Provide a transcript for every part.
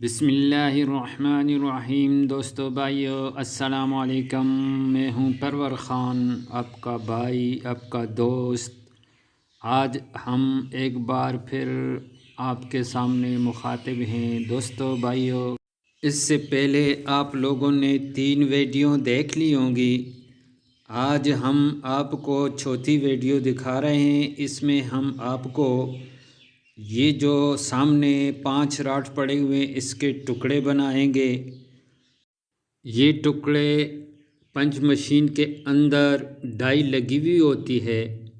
बिस्मिल्लाहिर्रहमानिर्रहीम। दोस्तों भाइयों अस्सलाम वालेकुम। मैं हूं परवर ख़ान, आपका भाई, आपका दोस्त। आज हम एक बार फिर आपके सामने मुखातिब हैं। दोस्तों भाइयों, इससे पहले आप लोगों ने 3 वीडियो देख ली होंगी। आज हम आपको चौथी वीडियो दिखा रहे हैं। इसमें हम आपको ये जो सामने 5 रॉड पड़े हुए इसके टुकड़े बनाएंगे। ये टुकड़े पंच मशीन के अंदर डाई लगी हुई होती है,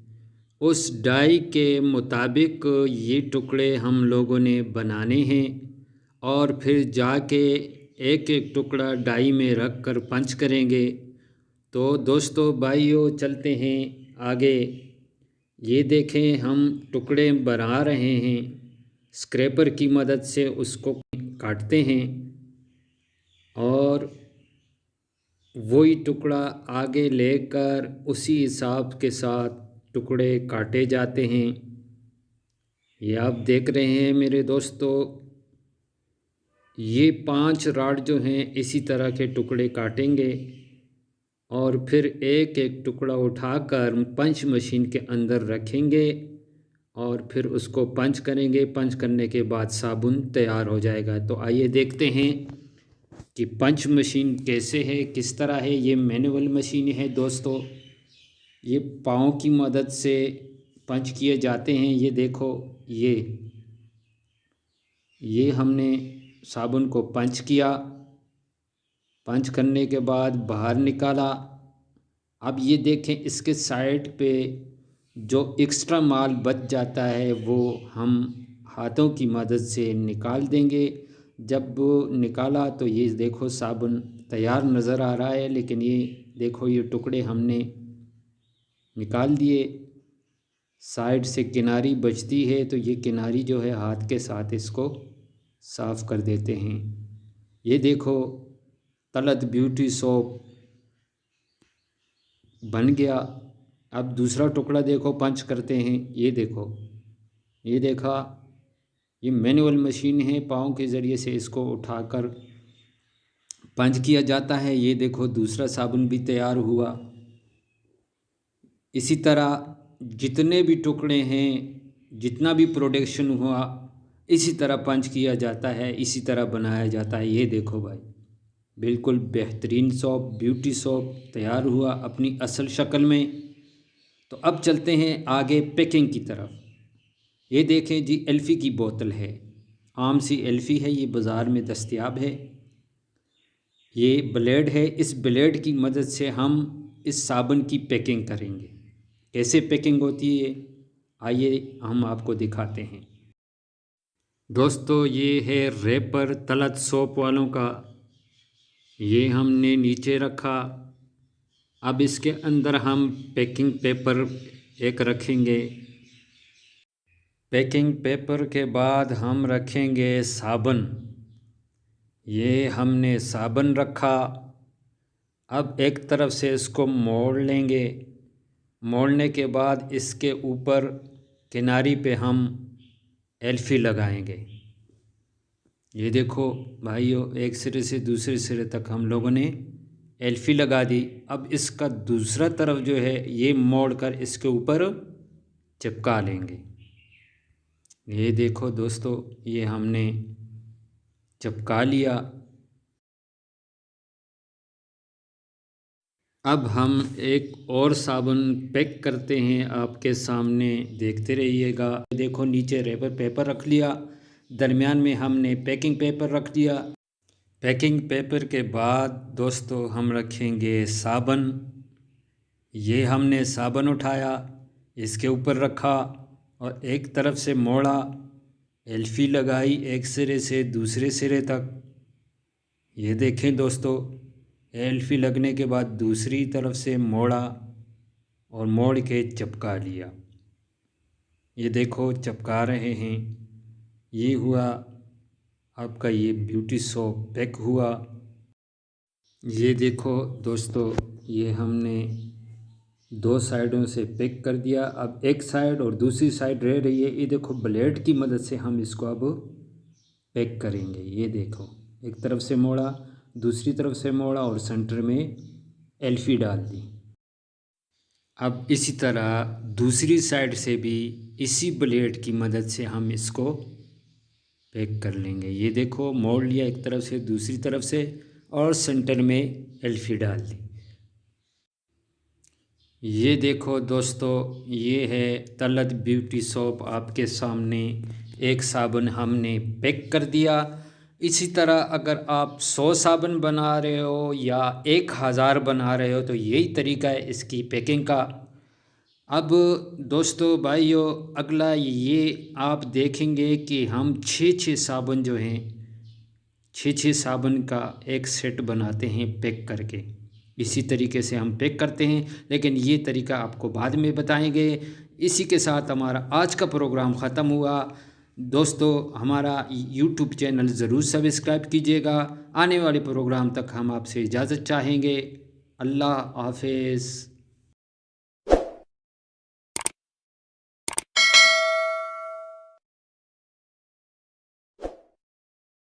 उस डाई के मुताबिक ये टुकड़े हम लोगों ने बनाने हैं और फिर जाके एक एक टुकड़ा डाई में रख कर पंच करेंगे। तो दोस्तों भाइयों, चलते हैं आगे। ये देखें, हम टुकड़े बना रहे हैं। स्क्रैपर की मदद से उसको काटते हैं और वही टुकड़ा आगे लेकर उसी हिसाब के साथ टुकड़े काटे जाते हैं। ये आप देख रहे हैं मेरे दोस्तों, ये 5 रॉड जो हैं इसी तरह के टुकड़े काटेंगे और फिर एक एक टुकड़ा उठाकर पंच मशीन के अंदर रखेंगे और फिर उसको पंच करेंगे। पंच करने के बाद साबुन तैयार हो जाएगा। तो आइए देखते हैं कि पंच मशीन कैसे है, किस तरह है। ये मैनुअल मशीन है दोस्तों, ये पाँव की मदद से पंच किए जाते हैं। ये देखो, ये हमने साबुन को पंच किया। पंच करने के बाद बाहर निकाला। अब ये देखें, इसके साइड पे जो एक्स्ट्रा माल बच जाता है वो हम हाथों की मदद से निकाल देंगे। जब निकाला तो ये देखो साबुन तैयार नज़र आ रहा है, लेकिन ये देखो ये टुकड़े हमने निकाल दिए। साइड से किनारी बचती है तो ये किनारी जो है हाथ के साथ इसको साफ़ कर देते हैं। ये देखो तलत ब्यूटी सोप बन गया। अब दूसरा टुकड़ा देखो, पंच करते हैं। ये देखो, ये देखा, ये मैनुअल मशीन है, पाँव के ज़रिए से इसको उठाकर पंच किया जाता है। ये देखो दूसरा साबुन भी तैयार हुआ। इसी तरह जितने भी टुकड़े हैं, जितना भी प्रोडक्शन हुआ, इसी तरह पंच किया जाता है, इसी तरह बनाया जाता है। ये देखो भाई, बिल्कुल बेहतरीन सोप, ब्यूटी सोप तैयार हुआ अपनी असल शक्ल में। तो अब चलते हैं आगे पैकिंग की तरफ। ये देखें जी, एल्फ़ी की बोतल है, आम सी एल्फ़ी है, ये बाज़ार में दस्तयाब है। ये ब्लेड है, इस ब्लेड की मदद से हम इस साबुन की पैकिंग करेंगे। कैसे पैकिंग होती है आइए हम आपको दिखाते हैं। दोस्तों, ये है रैपर तलत सोप वालों का। ये हमने नीचे रखा। अब इसके अंदर हम पैकिंग पेपर एक रखेंगे। पैकिंग पेपर के बाद हम रखेंगे साबुन। ये हमने साबुन रखा। अब एक तरफ से इसको मोड़ लेंगे। मोड़ने के बाद इसके ऊपर किनारी पे हम एल्फ़ी लगाएंगे। ये देखो भाइयों, एक सिरे से दूसरे सिरे तक हम लोगों ने एल्फ़ी लगा दी। अब इसका दूसरा तरफ जो है ये मोड़ कर इसके ऊपर चिपका लेंगे। ये देखो दोस्तों, ये हमने चिपका लिया। अब हम एक और साबुन पैक करते हैं, आपके सामने देखते रहिएगा। देखो नीचे रैपर पेपर रख लिया, दरमियान में हमने पैकिंग पेपर रख दिया। पैकिंग पेपर के बाद दोस्तों हम रखेंगे साबुन। ये हमने साबुन उठाया, इसके ऊपर रखा और एक तरफ से मोड़ा, एल्फ़ी लगाई एक सिरे से दूसरे सिरे तक। ये देखें दोस्तों, एल्फ़ी लगने के बाद दूसरी तरफ से मोड़ा और मोड़ के चिपका लिया। ये देखो चिपका रहे हैं। ये हुआ आपका ये ब्यूटी सोप पैक हुआ। ये देखो दोस्तों, ये हमने 2 साइडों से पैक कर दिया। अब एक साइड और दूसरी साइड रह रही है। ये देखो ब्लेड की मदद से हम इसको अब पैक करेंगे। ये देखो, एक तरफ से मोड़ा, दूसरी तरफ से मोड़ा और सेंटर में एल्फी डाल दी। अब इसी तरह दूसरी साइड से भी इसी ब्लेड की मदद से हम इसको पैक कर लेंगे। ये देखो, मोड़ लिया एक तरफ से, दूसरी तरफ से, और सेंटर में एल्फी डाल दी। ये देखो दोस्तों, ये है तलत ब्यूटी सोप आपके सामने। एक साबुन हमने पैक कर दिया। इसी तरह अगर आप 100 साबुन बना रहे हो या 1000 बना रहे हो तो यही तरीका है इसकी पैकिंग का। अब दोस्तों भाइयों, अगला ये आप देखेंगे कि हम 6 साबुन जो हैं, 6 साबुन का एक सेट बनाते हैं पैक करके। इसी तरीके से हम पैक करते हैं, लेकिन ये तरीका आपको बाद में बताएंगे। इसी के साथ हमारा आज का प्रोग्राम ख़त्म हुआ। दोस्तों, हमारा यूट्यूब चैनल ज़रूर सब्सक्राइब कीजिएगा। आने वाले प्रोग्राम तक हम आपसे इजाज़त चाहेंगे। अल्लाह हाफ़िज़।